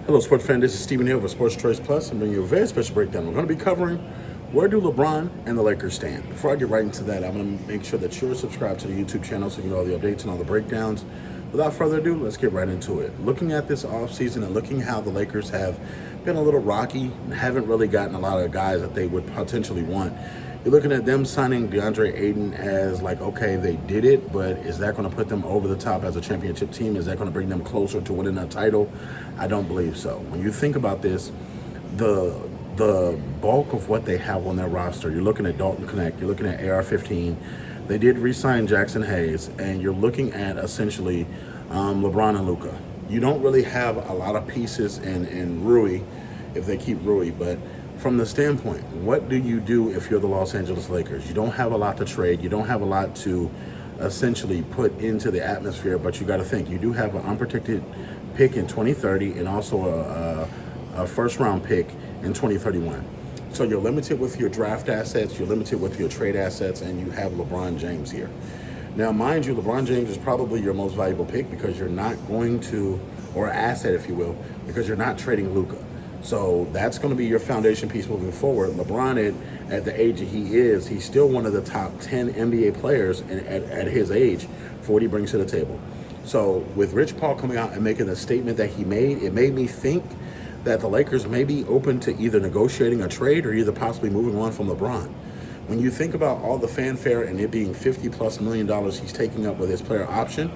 Hello, sports fan. This is Stephen Hill for Sports Choice Plus. I'm bringing you a very special breakdown. We're going to be covering where do LeBron and the Lakers stand. Before I get right into that, I'm going to make sure that you're subscribed to the YouTube channel so you get all the updates and all the breakdowns. Without further ado, let's get right into it. Looking at this offseason and looking how the Lakers have been a little rocky and haven't really gotten a lot of guys that they would potentially want. You're looking at them signing DeAndre Ayton as like, okay, they did it, but is that going to put them over the top as a championship team? Is that going to bring them closer to winning a title? I don't believe so. When you think about this, the bulk of what they have on their roster, you're looking at Dalton Connect, you're looking at AR-15. They did re-sign Jackson Hayes, and you're looking at essentially LeBron and Luka. You don't really have a lot of pieces in Rui, if they keep Rui, but from the standpoint, what do you do if you're the Los Angeles Lakers? You don't have a lot to trade. You don't have a lot to essentially put into the atmosphere, but you got to think. You do have an unprotected pick in 2030 and also a first-round pick in 2031. So you're limited with your draft assets, you're limited with your trade assets, and you have LeBron James here. Now, mind you, LeBron James is probably your most valuable pick because you're not going to, or asset, if you will, because you're not trading Luka. So that's going to be your foundation piece moving forward. LeBron, at the age that he is, he's still one of the top 10 NBA players at his age for what he brings to the table. So with Rich Paul coming out and making the statement that he made, it made me think that the Lakers may be open to either negotiating a trade or either possibly moving on from LeBron. When you think about all the fanfare and it being $50+ million he's taking up with his player option,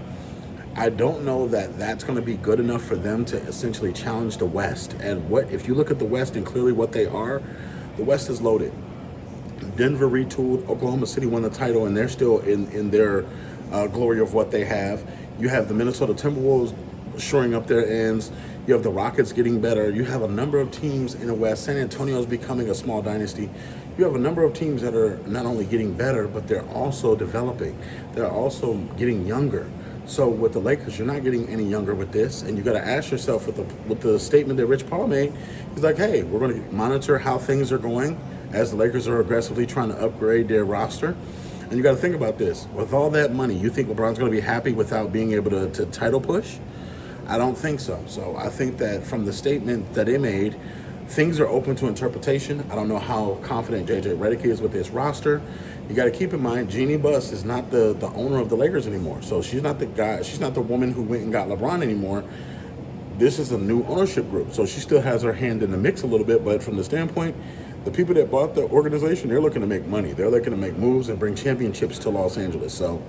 I don't know that that's going to be good enough for them to essentially challenge the West. And what if you look at the West and clearly what they are, the West is loaded. Denver retooled, Oklahoma City won the title, and they're still in their glory of what they have. You have the Minnesota Timberwolves shoring up their ends. You have the Rockets getting better. You have a number of teams in the West. San Antonio is becoming a small dynasty. You have a number of teams that are not only getting better, but they're also developing. They're also getting younger. So with the Lakers, you're not getting any younger with this, and you got to ask yourself with the statement that Rich Paul made. He's like, hey, we're going to monitor how things are going as the Lakers are aggressively trying to upgrade their roster. And you got to think about this. With all that money, you think LeBron's going to be happy without being able to title push? I don't think so. So I think that from the statement that they made, things are open to interpretation. I don't know how confident JJ Redick is with his roster. You got to keep in mind, Jeannie Buss is not the owner of the Lakers anymore. So she's not the guy. She's not the woman who went and got LeBron anymore. This is a new ownership group. So she still has her hand in the mix a little bit. But from the standpoint, the people that bought the organization, they're looking to make money. They're looking to make moves and bring championships to Los Angeles. So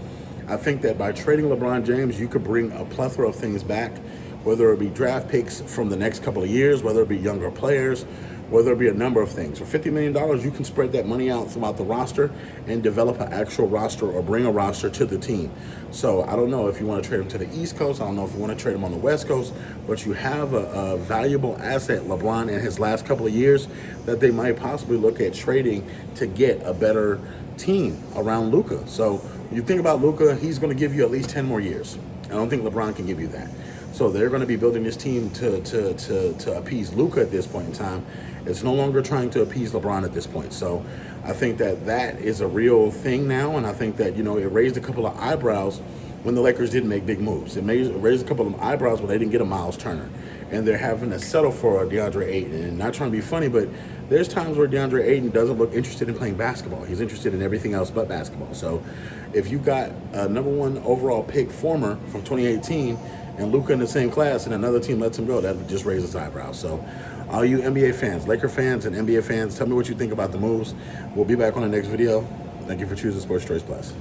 I think that by trading LeBron James, you could bring a plethora of things back, whether it be draft picks from the next couple of years, whether it be younger players, whether it be a number of things. For $50 million, you can spread that money out throughout the roster and develop an actual roster or bring a roster to the team. So I don't know if you want to trade him to the East Coast. I don't know if you want to trade him on the West Coast, but you have a valuable asset, LeBron, in his last couple of years that they might possibly look at trading to get a better team around Luka. So when you think about Luka, he's going to give you at least 10 more years. I don't think LeBron can give you that. So they're going to be building this team to appease Luka at this point in time. It's no longer trying to appease LeBron at this point. So I think that is a real thing now, and I think that, it raised a couple of eyebrows when the Lakers didn't make big moves. It raised a couple of eyebrows when they didn't get a Miles Turner, and they're having to settle for a DeAndre Ayton. And not trying to be funny, but there's times where DeAndre Ayton doesn't look interested in playing basketball. He's interested in everything else but basketball. So if you got a #1 overall pick former from 2018 and Luka in the same class and another team lets him go, that just raises eyebrows. So all you NBA fans, Laker fans and NBA fans, tell me what you think about the moves. We'll be back on the next video. Thank you for choosing Sports Choice Plus.